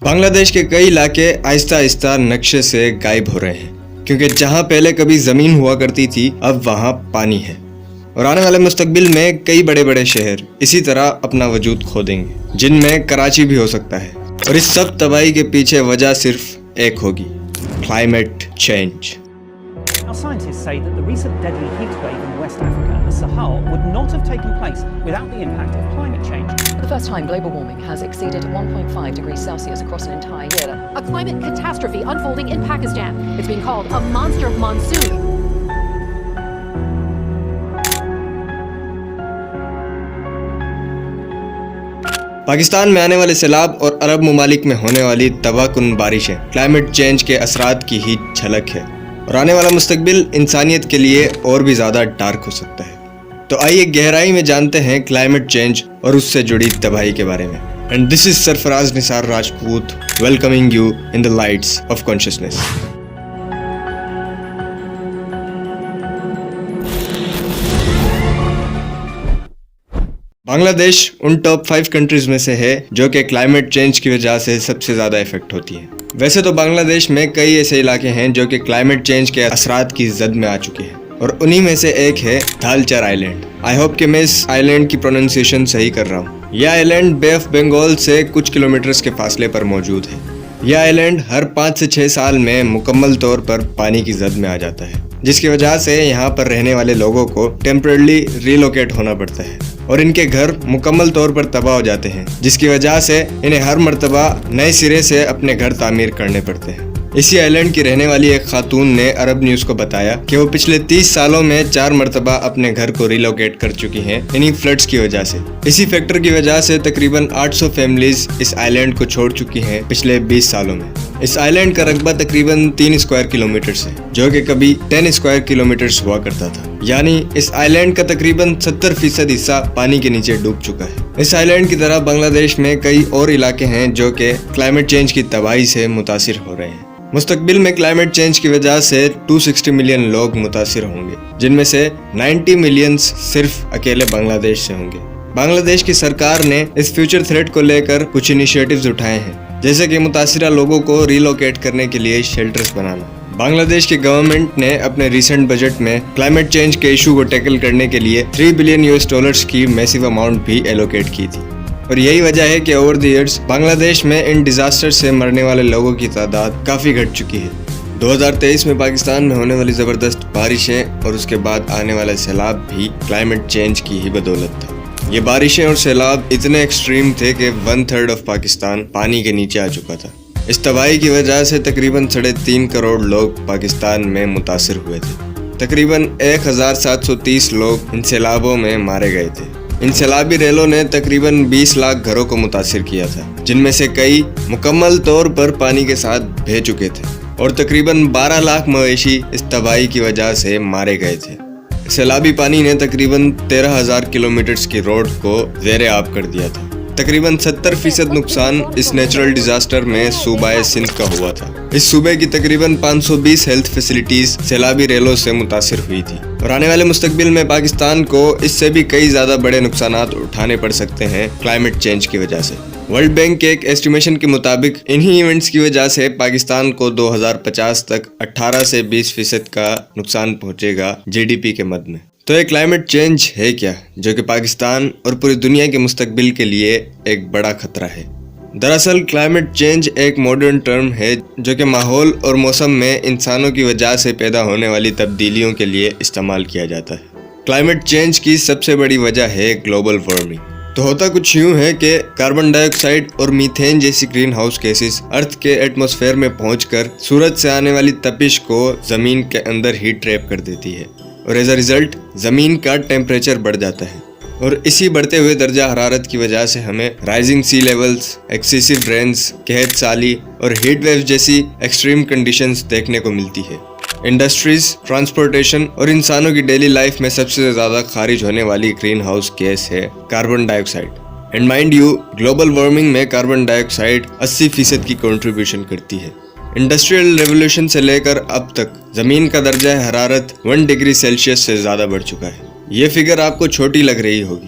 بنگلہ دیش کے کئی علاقے آہستہ آہستہ نقشے سے غائب ہو رہے ہیں کیونکہ جہاں پہلے کبھی زمین ہوا کرتی تھی اب وہاں پانی ہے، اور آنے والے مستقبل میں کئی بڑے بڑے شہر اسی طرح اپنا وجود کھو دیں گے، جن میں کراچی بھی ہو سکتا ہے۔ اور اس سب تباہی کے پیچھے وجہ صرف ایک ہوگی: climate change. Now, scientists say that the recent deadly heat wave in West Africa and the Sahel would not have taken place without the impact of climate change. For the first time, global warming has exceeded 1.5 degrees Celsius across an entire year. A climate catastrophe unfolding in Pakistan. It's being called a monster monsoon. Pakistan میں آنے والے سیلاب اور عرب ممالک میں ہونے والی تباہ کن بارشیں کلائمیٹ چینج کے اثرات کی ہی جھلک ہے، اور آنے والا مستقبل انسانیت کے لیے اور بھی زیادہ ڈارک ہو سکتا ہے۔ تو آئیے گہرائی میں جانتے ہیں کلائمیٹ چینج اور اس سے جڑی تباہی کے بارے میں۔ And this is Sarfaraz Nisar Rajput welcoming you in the lights of consciousness. Bangladesh in top 5 countries میں سے ہے جو کہ کلائمیٹ چینج کی وجہ سے سب سے زیادہ افیکٹ ہوتی ہے۔ ویسے تو بنگلہ دیش میں کئی ایسے علاقے ہیں جو کہ کلائمیٹ چینج کے اثرات کی زد میں آ چکے ہیں، اور انہی میں سے ایک ہے دھالچر آئی لینڈ۔ آئی ہوپ کہ میں اس آئی لینڈ کی پروننسیشن صحیح کر رہا ہوں۔ یہ آئی لینڈ بے آف بنگال سے کچھ کلومیٹرز کے فاصلے پر موجود ہے۔ یہ آئی لینڈ ہر 5 سے 6 سال میں مکمل طور پر پانی کی زد میں آ جاتا ہے، جس کی وجہ سے یہاں پر رہنے والے لوگوں کو ٹیمپررلی ریلوکیٹ ہونا پڑتا ہے، اور ان کے گھر مکمل طور پر تباہ ہو جاتے ہیں، جس کی وجہ سے انہیں ہر مرتبہ نئے سرے سے اپنے گھر تعمیر کرنے پڑتے ہیں۔ اسی آئی لینڈ کی رہنے والی ایک خاتون نے عرب نیوز کو بتایا کہ وہ پچھلے 30 سالوں میں 4 مرتبہ اپنے گھر کو ریلوکیٹ کر چکی ہیں انہی فلڈز کی وجہ سے۔ اسی فیکٹر کی وجہ سے تقریباً 800 فیملیز اس آئی لینڈ کو چھوڑ چکی ہیں پچھلے 20 سالوں میں۔ اس آئی لینڈ کا رقبہ تقریباً 3 اسکوائر کلومیٹرز ہے، جو کہ کبھی 10 اسکوائر کلومیٹرز ہوا کرتا تھا، یعنی اس آئی لینڈ کا تقریباً 70% حصہ پانی کے نیچے ڈوب چکا ہے۔ اس آئی لینڈ کی طرح بنگلہ دیش میں کئی اور علاقے ہیں جو کہ کلائمیٹ چینج کی تباہی سے متاثر ہو رہے ہیں۔ مستقبل میں کلائمیٹ چینج کی وجہ سے 260 ملین لوگ متاثر ہوں گے، جن میں سے 90 ملینز صرف اکیلے بنگلہ دیش سے ہوں گے۔ بنگلہ دیش کی سرکار نے اس فیوچر تھریٹ کو لے کر کچھ انیشیٹیوز اٹھائے ہیں، جیسے کہ متاثرہ لوگوں کو ریلوکیٹ کرنے کے لیے شیلٹرز بنانا۔ بنگلہ دیش کی گورنمنٹ نے اپنے ریسنٹ بجٹ میں کلائمیٹ چینج کے ایشو کو ٹیکل کرنے کے لیے $3 بلین کی میسیو اماؤنٹ بھی ایلوکیٹ کی تھی، اور یہی وجہ ہے کہ اوور دی ایئرز بنگلہ دیش میں ان ڈیزاسٹر سے مرنے والے لوگوں کی تعداد کافی گھٹ چکی ہے۔ 2023 میں پاکستان میں ہونے والی زبردست بارشیں اور اس کے بعد آنے والا سیلاب بھی کلائمیٹ چینج کی ہی بدولت تھا۔ یہ بارشیں اور سیلاب اتنے ایکسٹریم تھے کہ 1/3 آف پاکستان پانی کے نیچے آ چکا تھا۔ اس تباہی کی وجہ سے تقریباً 3.5 کروڑ لوگ پاکستان میں متاثر ہوئے تھے۔ تقریباً 1730 لوگ ان سیلابوں میں مارے گئے تھے۔ ان سیلابی ریلوں نے تقریباً 20 لاکھ گھروں کو متاثر کیا تھا، جن میں سے کئی مکمل طور پر پانی کے ساتھ بہہ چکے تھے، اور تقریباً 12 لاکھ مویشی اس تباہی کی وجہ سے مارے گئے تھے۔ سیلابی پانی نے تقریباً 13,000 کلومیٹرز کی روڈ کو زیر آب کر دیا تھا۔ تقریباً 70% نقصان اس نیچرل ڈیزاسٹر میں صوبہ سندھ کا ہوا تھا۔ اس صوبے کی تقریباً 520 ہیلتھ فیسلٹیز سیلابی ریلوں سے متاثر ہوئی تھی، اور آنے والے مستقبل میں پاکستان کو اس سے بھی کئی زیادہ بڑے نقصانات اٹھانے پڑ سکتے ہیں کلائمیٹ چینج کی وجہ سے۔ ورلڈ بینک کے ایک ایسٹیمیشن کے مطابق انہی ایونٹس کی وجہ سے پاکستان کو 2050 تک 18 سے 20% کا نقصان پہنچے گا GDP کے مد میں۔ تو یہ کلائمیٹ چینج ہے کیا، جو کہ پاکستان اور پوری دنیا کے مستقبل کے لیے ایک بڑا خطرہ ہے؟ دراصل کلائمیٹ چینج ایک ماڈرن ٹرم ہے جو کہ ماحول اور موسم میں انسانوں کی وجہ سے پیدا ہونے والی تبدیلیوں کے لیے استعمال کیا جاتا ہے۔ کلائمیٹ چینج کی سب سے بڑی وجہ ہے گلوبل وارمنگ۔ تو ہوتا کچھ یوں ہے کہ کاربن ڈائی آکسائڈ اور میتھین جیسی گرین ہاؤس گیسز ارتھ کے ایٹماسفیئر میں پہنچ کر سورج سے آنے والی تپش کو زمین کے اندر ہی ٹریپ کر دیتی ہے، اور ایز اے ریزلٹ زمین کا ٹیمپریچر بڑھ جاتا ہے، اور اسی بڑھتے ہوئے درجہ حرارت کی وجہ سے ہمیں رائزنگ سی لیولز، ایکسیسو رینز، قحط سالی اور ہیٹ ویوز جیسی ایکسٹریم کنڈیشنز دیکھنے کو ملتی ہے۔ انڈسٹریز، ٹرانسپورٹیشن اور انسانوں کی ڈیلی لائف میں سب سے زیادہ خارج ہونے والی گرین ہاؤس گیس ہے carbon dye oxide. And mind you, global warming میں کاربن ڈائی آکسائڈ 80% کی کنٹریبیوشن کرتی ہے۔ انڈسٹریل ریولوشن سے لے کر اب تک زمین کا درجہ حرارت 1 ڈگری سیلسیس سے زیادہ بڑھ چکا ہے۔ یہ فگر آپ کو چھوٹی لگ رہی ہوگی،